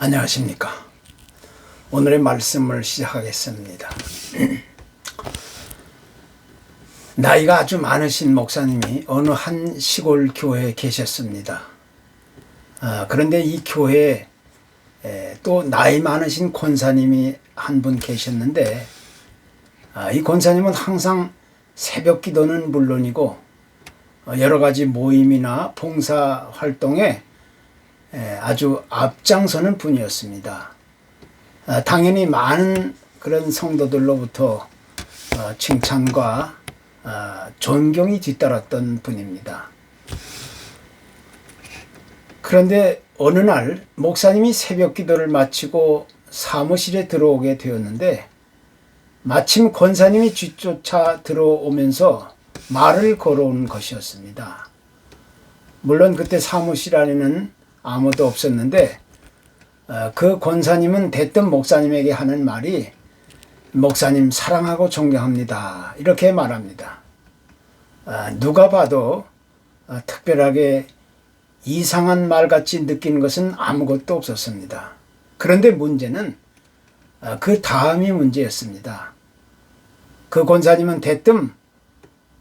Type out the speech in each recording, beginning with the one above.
안녕하십니까. 오늘의 말씀을 시작하겠습니다. 나이가 아주 많으신 목사님이 어느 한 시골 교회에 계셨습니다. 그런데 이 교회에 또 나이 많으신 권사님이 한 분 계셨는데, 이 권사님은 항상 새벽 기도는 물론이고 여러 가지 모임이나 봉사 활동에 아주 앞장서는 분이었습니다. 당연히 많은 그런 성도들로부터 칭찬과 존경이 뒤따랐던 분입니다. 그런데 어느 날 목사님이 새벽 기도를 마치고 사무실에 들어오게 되었는데, 마침 권사님이 뒤쫓아 들어오면서 말을 걸어온 것이었습니다. 물론 그때 사무실 안에는 아무도 없었는데, 그 권사님은 대뜸 목사님에게 하는 말이 목사님 사랑하고 존경합니다, 이렇게 말합니다. 누가 봐도 특별하게 이상한 말같이 느낀 것은 아무것도 없었습니다. 그런데 문제는 그 다음이 문제였습니다. 그 권사님은 대뜸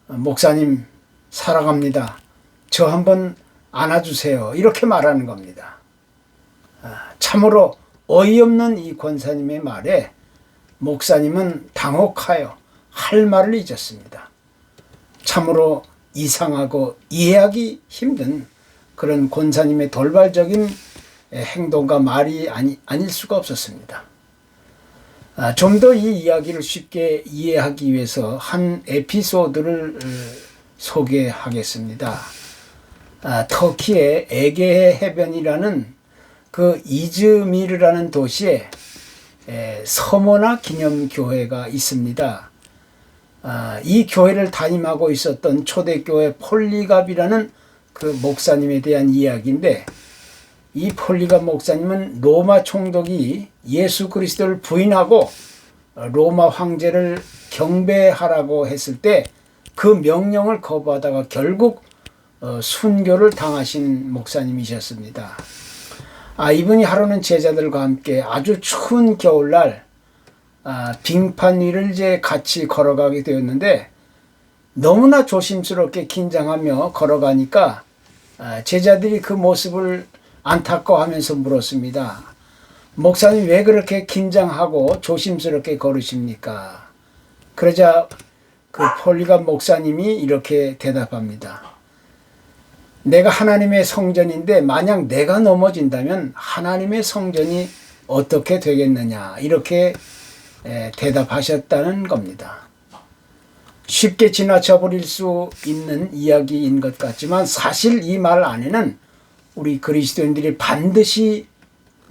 목사님 사랑합니다, 저 한번 안아주세요, 이렇게 말하는 겁니다. 참으로 어이없는 이 권사님의 말에 목사님은 당혹하여 할 말을 잊었습니다. 참으로 이상하고 이해하기 힘든 그런 권사님의 돌발적인 행동과 말이 아닐 수가 없었습니다. 좀 더 이 이야기를 쉽게 이해하기 위해서 한 에피소드를 소개하겠습니다. 터키의 에게해 해변이라는 그 이즈미르라는 도시에 서머나 기념교회가 있습니다. 이 교회를 담임하고 있었던 초대교회 폴리갑이라는 그 목사님에 대한 이야기인데, 이 폴리갑 목사님은 로마 총독이 예수 그리스도를 부인하고 로마 황제를 경배하라고 했을 때 그 명령을 거부하다가 결국 순교를 당하신 목사님이셨습니다. 이분이 하루는 제자들과 함께 아주 추운 겨울날 빙판 위를 이제 같이 걸어가게 되었는데, 너무나 조심스럽게 긴장하며 걸어가니까 제자들이 그 모습을 안타까워하면서 물었습니다. 목사님 왜 그렇게 긴장하고 조심스럽게 걸으십니까? 그러자 그 폴리갑 목사님이 이렇게 대답합니다. 내가 하나님의 성전인데 만약 내가 넘어진다면 하나님의 성전이 어떻게 되겠느냐, 이렇게 대답하셨다는 겁니다. 쉽게 지나쳐 버릴 수 있는 이야기인 것 같지만 사실 이 말 안에는 우리 그리스도인들이 반드시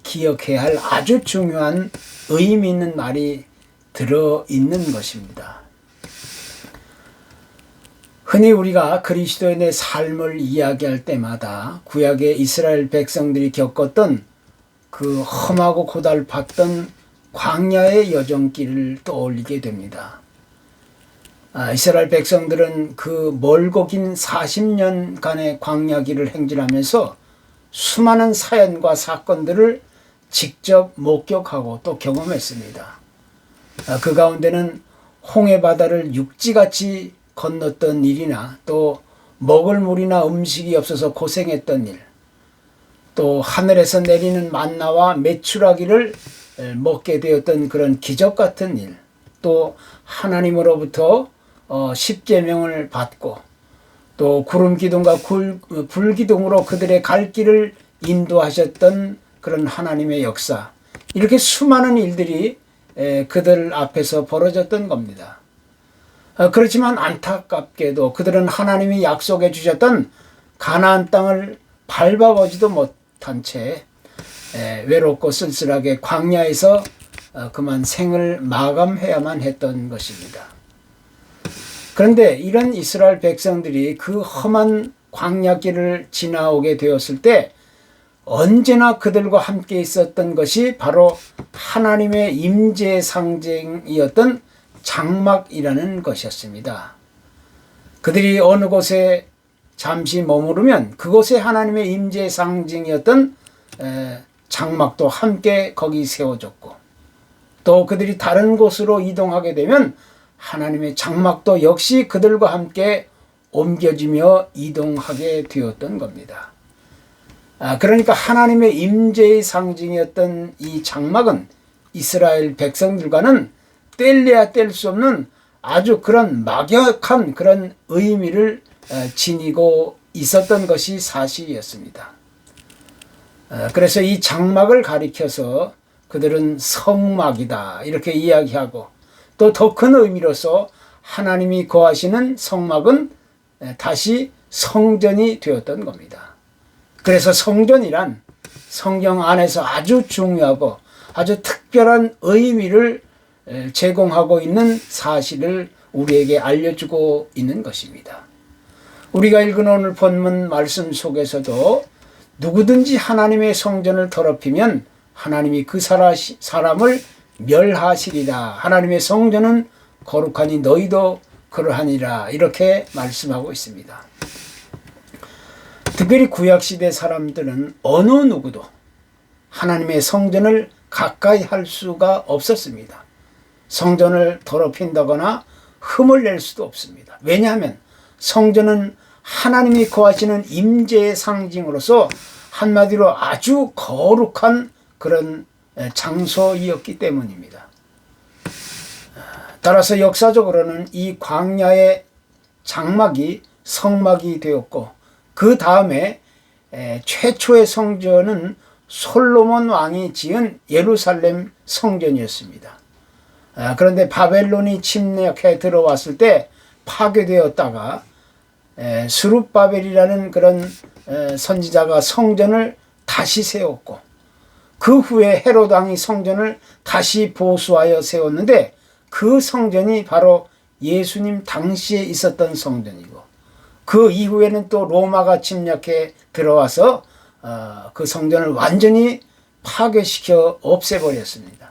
기억해야 할 아주 중요한 의미 있는 말이 들어있는 것입니다. 흔히 우리가 그리스도인의 삶을 이야기할 때마다 구약의 이스라엘 백성들이 겪었던 그 험하고 고달팠던 광야의 여정길을 떠올리게 됩니다. 이스라엘 백성들은 그 멀고 긴 40년간의 광야길을 행진하면서 수많은 사연과 사건들을 직접 목격하고 또 경험했습니다. 그 가운데는 홍해바다를 육지같이 건넜던 일이나, 또 먹을 물이나 음식이 없어서 고생했던 일, 또 하늘에서 내리는 만나와 메추라기를 먹게 되었던 그런 기적 같은 일, 또 하나님으로부터 십계명을 받고 또 구름 기둥과 불 기둥으로 그들의 갈 길을 인도하셨던 그런 하나님의 역사, 이렇게 수많은 일들이 그들 앞에서 벌어졌던 겁니다. 그렇지만 안타깝게도 그들은 하나님이 약속해 주셨던 가나안 땅을 밟아보지도 못한 채 외롭고 쓸쓸하게 광야에서 그만 생을 마감해야만 했던 것입니다. 그런데 이런 이스라엘 백성들이 그 험한 광야길을 지나오게 되었을 때 언제나 그들과 함께 있었던 것이 바로 하나님의 임재의 상징이었던 장막이라는 것이었습니다. 그들이 어느 곳에 잠시 머무르면 그곳에 하나님의 임재의 상징이었던 장막도 함께 거기 세워졌고, 또 그들이 다른 곳으로 이동하게 되면 하나님의 장막도 역시 그들과 함께 옮겨지며 이동하게 되었던 겁니다. 그러니까 하나님의 임재의 상징이었던 이 장막은 이스라엘 백성들과는 뗄래야 뗄 수 없는 아주 그런 막역한 그런 의미를 지니고 있었던 것이 사실이었습니다. 그래서 이 장막을 가리켜서 그들은 성막이다 이렇게 이야기하고, 또 더 큰 의미로서 하나님이 거하시는 성막은 다시 성전이 되었던 겁니다. 그래서 성전이란 성경 안에서 아주 중요하고 아주 특별한 의미를 제공하고 있는 사실을 우리에게 알려주고 있는 것입니다. 우리가 읽은 오늘 본문 말씀 속에서도 누구든지 하나님의 성전을 더럽히면 하나님이 그 사람을 멸하시리라. 하나님의 성전은 거룩하니 너희도 그러하니라. 이렇게 말씀하고 있습니다. 특별히 구약시대 사람들은 어느 누구도 하나님의 성전을 가까이 할 수가 없었습니다. 성전을 더럽힌다거나 흠을 낼 수도 없습니다. 왜냐하면 성전은 하나님이 거하시는 임재의 상징으로서 한마디로 아주 거룩한 그런 장소이었기 때문입니다. 따라서 역사적으로는 이 광야의 장막이 성막이 되었고, 그 다음에 최초의 성전은 솔로몬 왕이 지은 예루살렘 성전이었습니다. 그런데 바벨론이 침략해 들어왔을 때 파괴되었다가 스룹바벨이라는 그런 선지자가 성전을 다시 세웠고, 그 후에 헤롯 왕이 성전을 다시 보수하여 세웠는데, 그 성전이 바로 예수님 당시에 있었던 성전이고, 그 이후에는 또 로마가 침략해 들어와서 그 성전을 완전히 파괴시켜 없애버렸습니다.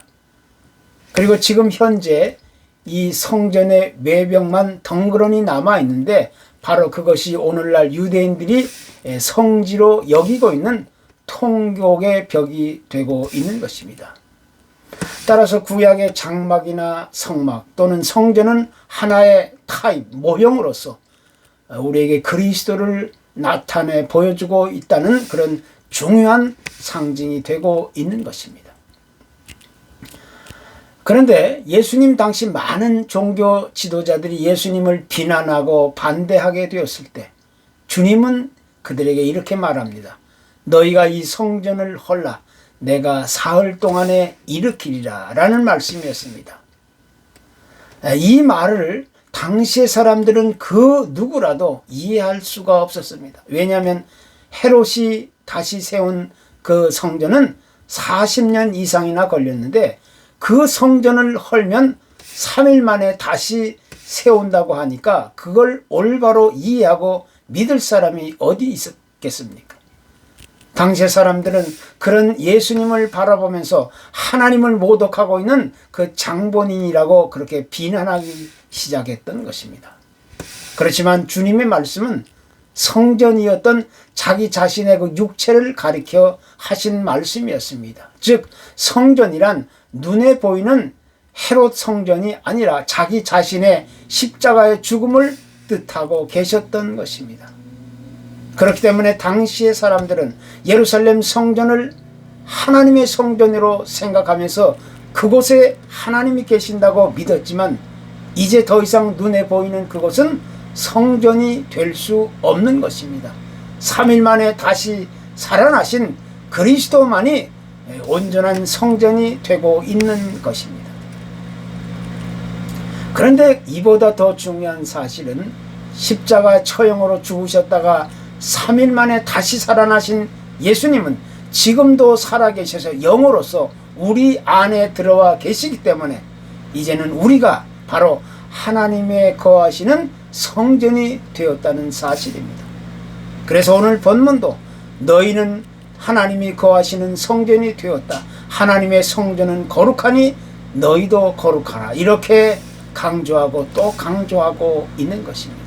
그리고 지금 현재 이 성전의 외벽만 덩그러니 남아있는데, 바로 그것이 오늘날 유대인들이 성지로 여기고 있는 통곡의 벽이 되고 있는 것입니다. 따라서 구약의 장막이나 성막 또는 성전은 하나의 타입, 모형으로서 우리에게 그리스도를 나타내 보여주고 있다는 그런 중요한 상징이 되고 있는 것입니다. 그런데 예수님 당시 많은 종교 지도자들이 예수님을 비난하고 반대하게 되었을 때 주님은 그들에게 이렇게 말합니다. 너희가 이 성전을 헐라 내가 사흘 동안에 일으키리라 라는 말씀이었습니다. 이 말을 당시의 사람들은 그 누구라도 이해할 수가 없었습니다. 왜냐하면 헤롯이 다시 세운 그 성전은 40년 이상이나 걸렸는데, 그 성전을 헐면 3일 만에 다시 세운다고 하니까 그걸 올바로 이해하고 믿을 사람이 어디 있었겠습니까? 당시의 사람들은 그런 예수님을 바라보면서 하나님을 모독하고 있는 그 장본인이라고 그렇게 비난하기 시작했던 것입니다. 그렇지만 주님의 말씀은 성전이었던 자기 자신의 그 육체를 가리켜 하신 말씀이었습니다. 즉 성전이란 눈에 보이는 헤롯 성전이 아니라 자기 자신의 십자가의 죽음을 뜻하고 계셨던 것입니다. 그렇기 때문에 당시의 사람들은 예루살렘 성전을 하나님의 성전으로 생각하면서 그곳에 하나님이 계신다고 믿었지만, 이제 더 이상 눈에 보이는 그곳은 성전이 될 수 없는 것입니다. 3일 만에 다시 살아나신 그리스도만이 온전한 성전이 되고 있는 것입니다. 그런데 이보다 더 중요한 사실은 십자가 처형으로 죽으셨다가 3일 만에 다시 살아나신 예수님은 지금도 살아계셔서 영으로서 우리 안에 들어와 계시기 때문에 이제는 우리가 바로 하나님의 거하시는 성전이 되었다는 사실입니다. 그래서 오늘 본문도 너희는 하나님이 거하시는 성전이 되었다. 하나님의 성전은 거룩하니 너희도 거룩하라. 이렇게 강조하고 또 강조하고 있는 것입니다.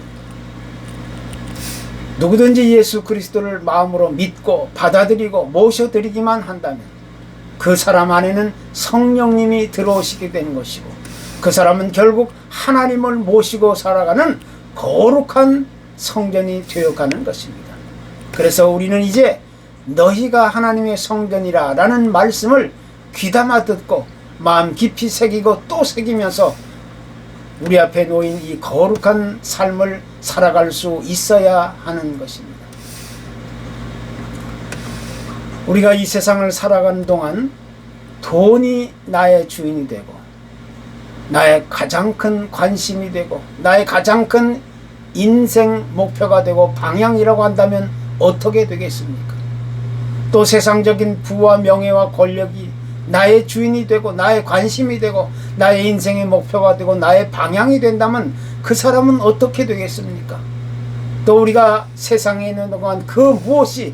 누구든지 예수 그리스도를 마음으로 믿고 받아들이고 모셔드리기만 한다면 그 사람 안에는 성령님이 들어오시게 되는 것이고, 그 사람은 결국 하나님을 모시고 살아가는 거룩한 성전이 되어가는 것입니다. 그래서 우리는 이제 너희가 하나님의 성전이라 라는 말씀을 귀담아 듣고 마음 깊이 새기고 또 새기면서 우리 앞에 놓인 이 거룩한 삶을 살아갈 수 있어야 하는 것입니다. 우리가 이 세상을 살아가는 동안 돈이 나의 주인이 되고, 나의 가장 큰 관심이 되고, 나의 가장 큰 인생 목표가 되고 방향이라고 한다면 어떻게 되겠습니까? 또 세상적인 부와 명예와 권력이 나의 주인이 되고 나의 관심이 되고 나의 인생의 목표가 되고 나의 방향이 된다면 그 사람은 어떻게 되겠습니까? 또 우리가 세상에 있는 동안 그 무엇이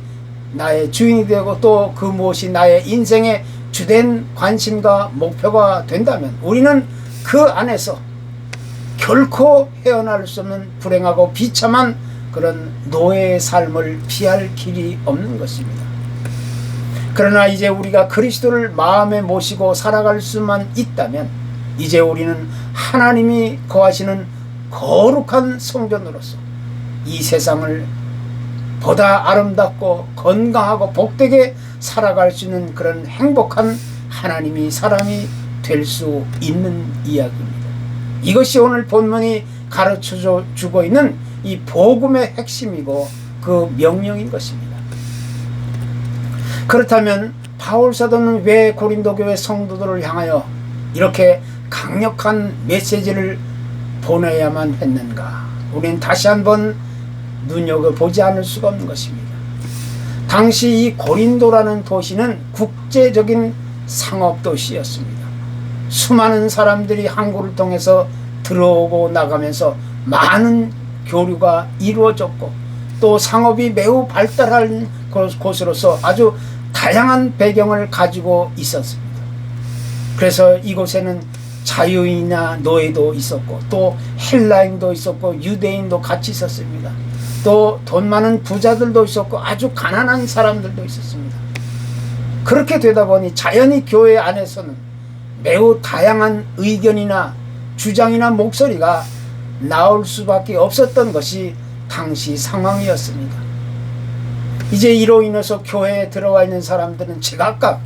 나의 주인이 되고 또 그 무엇이 나의 인생의 주된 관심과 목표가 된다면 우리는 그 안에서 결코 헤어날 수 없는 불행하고 비참한 그런 노예의 삶을 피할 길이 없는 것입니다. 그러나 이제 우리가 그리스도를 마음에 모시고 살아갈 수만 있다면 이제 우리는 하나님이 거하시는 거룩한 성전으로서 이 세상을 보다 아름답고 건강하고 복되게 살아갈 수 있는 그런 행복한 하나님이 사람이 될 수 있는 이야기입니다. 이것이 오늘 본문이 가르쳐 주고 있는 이 복음의 핵심이고 그 명령인 것입니다. 그렇다면 바울 사도는 왜 고린도 교회 성도들을 향하여 이렇게 강력한 메시지를 보내야만 했는가? 우리는 다시 한번 눈여겨보지 않을 수가 없는 것입니다. 당시 이 고린도라는 도시는 국제적인 상업도시였습니다. 수많은 사람들이 항구를 통해서 들어오고 나가면서 많은 교류가 이루어졌고 또 상업이 매우 발달한 곳으로서 아주 다양한 배경을 가지고 있었습니다. 그래서 이곳에는 자유인이나 노예도 있었고 또 헬라인도 있었고 유대인도 같이 있었습니다. 또 돈 많은 부자들도 있었고 아주 가난한 사람들도 있었습니다. 그렇게 되다 보니 자연히 교회 안에서는 매우 다양한 의견이나 주장이나 목소리가 나올 수밖에 없었던 것이 당시 상황이었습니다. 이제 이로 인해서 교회에 들어와 있는 사람들은 제각각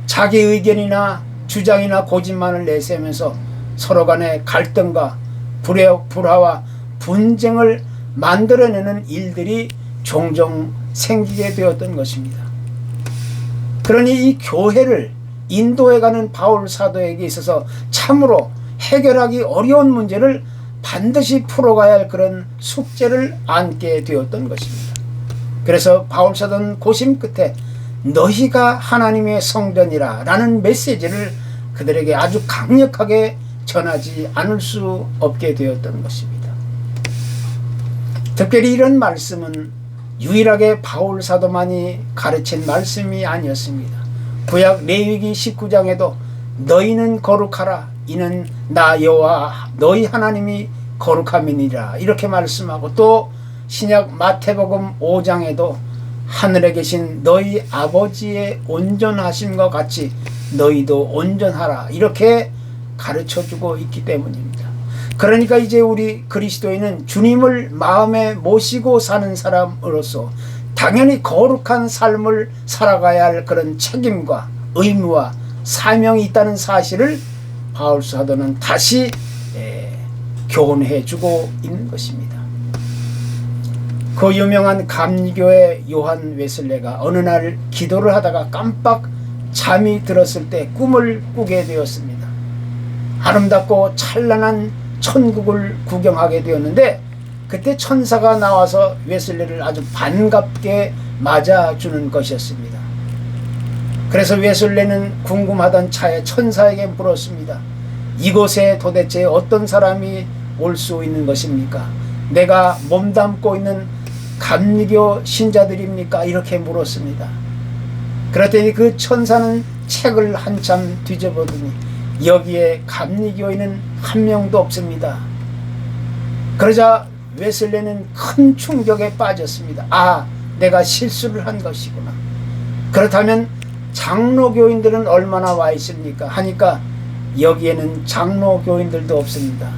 자기 의견이나 주장이나 고집만을 내세우면서 서로 간의 갈등과 불화와 분쟁을 만들어내는 일들이 종종 생기게 되었던 것입니다. 그러니 이 교회를 인도해가는 바울 사도에게 있어서 참으로 해결하기 어려운 문제를 반드시 풀어가야 할 그런 숙제를 안게 되었던 것입니다. 그래서 바울 사도는 고심 끝에 너희가 하나님의 성전이라 라는 메시지를 그들에게 아주 강력하게 전하지 않을 수 없게 되었던 것입니다. 특별히 이런 말씀은 유일하게 바울 사도만이 가르친 말씀이 아니었습니다. 구약 레위기 19장에도 너희는 거룩하라 이는 나 여호와 너희 하나님이 거룩함이니라 이렇게 말씀하고 또 신약 마태복음 5장에도 하늘에 계신 너희 아버지의 온전하심과 같이 너희도 온전하라 이렇게 가르쳐주고 있기 때문입니다. 그러니까 이제 우리 그리스도인은 주님을 마음에 모시고 사는 사람으로서 당연히 거룩한 삶을 살아가야 할 그런 책임과 의무와 사명이 있다는 사실을 바울 사도는 다시 교훈해 주고 있는 것입니다. 그 유명한 감리교의 요한 웨슬레가 어느 날 기도를 하다가 깜빡 잠이 들었을 때 꿈을 꾸게 되었습니다. 아름답고 찬란한 천국을 구경하게 되었는데 그때 천사가 나와서 웨슬레를 아주 반갑게 맞아주는 것이었습니다. 그래서 웨슬레는 궁금하던 차에 천사에게 물었습니다. 이곳에 도대체 어떤 사람이 올 수 있는 것입니까? 내가 몸담고 있는 감리교 신자들입니까? 이렇게 물었습니다. 그랬더니 그 천사는 책을 한참 뒤져보더니 여기에 감리교인은 한 명도 없습니다. 그러자 웨슬레는 큰 충격에 빠졌습니다. 아, 내가 실수를 한 것이구나. 그렇다면 장로교인들은 얼마나 와 있습니까? 하니까 여기에는 장로교인들도 없습니다.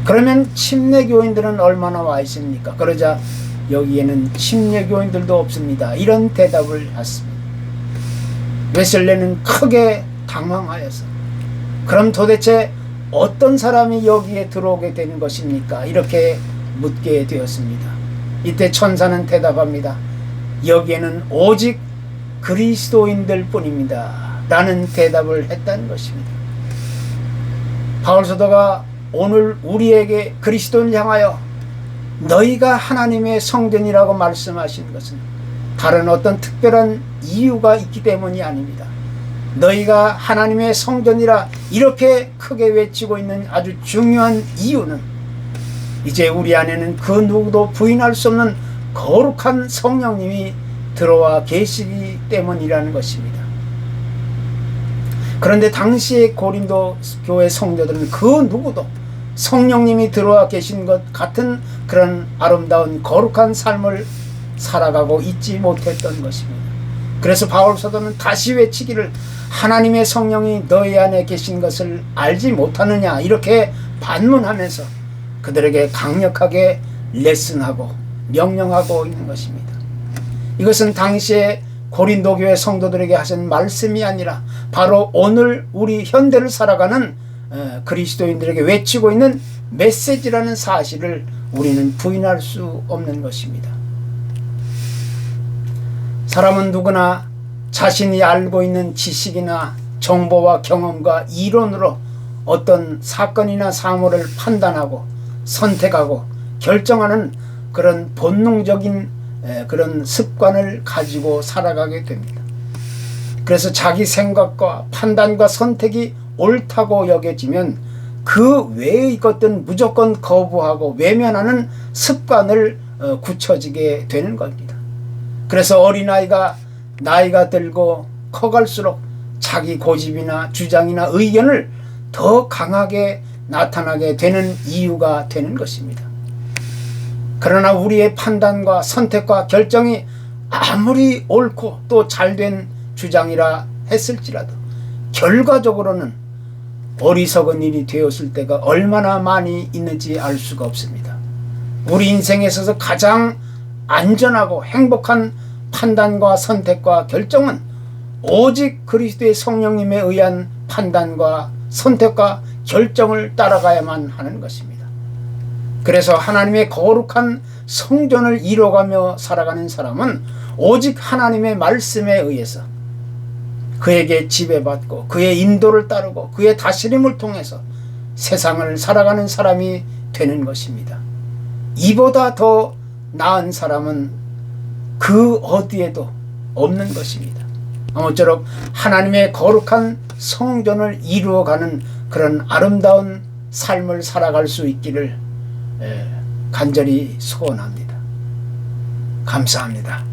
그러면 침례교인들은 얼마나 와 있습니까? 그러자 여기에는 침례교인들도 없습니다. 이런 대답을 했습니다. 웨슬레는 크게 당황하여서 그럼 도대체 어떤 사람이 여기에 들어오게 되는 것입니까? 이렇게 묻게 되었습니다. 이때 천사는 대답합니다. 여기에는 오직 그리스도인들 뿐입니다. 라는 대답을 했다는 것입니다. 바울 사도가 오늘 우리에게 그리스도를 향하여 너희가 하나님의 성전이라고 말씀하신 것은 다른 어떤 특별한 이유가 있기 때문이 아닙니다. 너희가 하나님의 성전이라 이렇게 크게 외치고 있는 아주 중요한 이유는 이제 우리 안에는 그 누구도 부인할 수 없는 거룩한 성령님이 들어와 계시기 때문이라는 것입니다. 그런데 당시의 고린도 교회 성도들은 그 누구도 성령님이 들어와 계신 것 같은 그런 아름다운 거룩한 삶을 살아가고 있지 못했던 것입니다. 그래서 바울 사도는 다시 외치기를 하나님의 성령이 너희 안에 계신 것을 알지 못하느냐 이렇게 반문하면서 그들에게 강력하게 레슨하고 명령하고 있는 것입니다. 이것은 당시에 고린도 교회 성도들에게 하신 말씀이 아니라 바로 오늘 우리 현대를 살아가는 그리스도인들에게 외치고 있는 메시지라는 사실을 우리는 부인할 수 없는 것입니다. 사람은 누구나 자신이 알고 있는 지식이나 정보와 경험과 이론으로 어떤 사건이나 사물을 판단하고 선택하고 결정하는 그런 본능적인 그런 습관을 가지고 살아가게 됩니다. 그래서 자기 생각과 판단과 선택이 옳다고 여겨지면 그 외의 것들은 무조건 거부하고 외면하는 습관을 굳혀지게 되는 겁니다. 그래서 어린아이가 나이가 들고 커갈수록 자기 고집이나 주장이나 의견을 더 강하게 나타나게 되는 이유가 되는 것입니다. 그러나 우리의 판단과 선택과 결정이 아무리 옳고 또 잘된 주장이라 했을지라도 결과적으로는 어리석은 일이 되었을 때가 얼마나 많이 있는지 알 수가 없습니다. 우리 인생에 있어서 가장 안전하고 행복한 판단과 선택과 결정은 오직 그리스도의 성령님에 의한 판단과 선택과 결정을 따라가야만 하는 것입니다. 그래서 하나님의 거룩한 성전을 이뤄가며 살아가는 사람은 오직 하나님의 말씀에 의해서 그에게 지배받고 그의 인도를 따르고 그의 다스림을 통해서 세상을 살아가는 사람이 되는 것입니다. 이보다 더 나은 사람은 그 어디에도 없는 것입니다. 아무쪼록 하나님의 거룩한 성전을 이루어가는 그런 아름다운 삶을 살아갈 수 있기를 간절히 소원합니다. 감사합니다.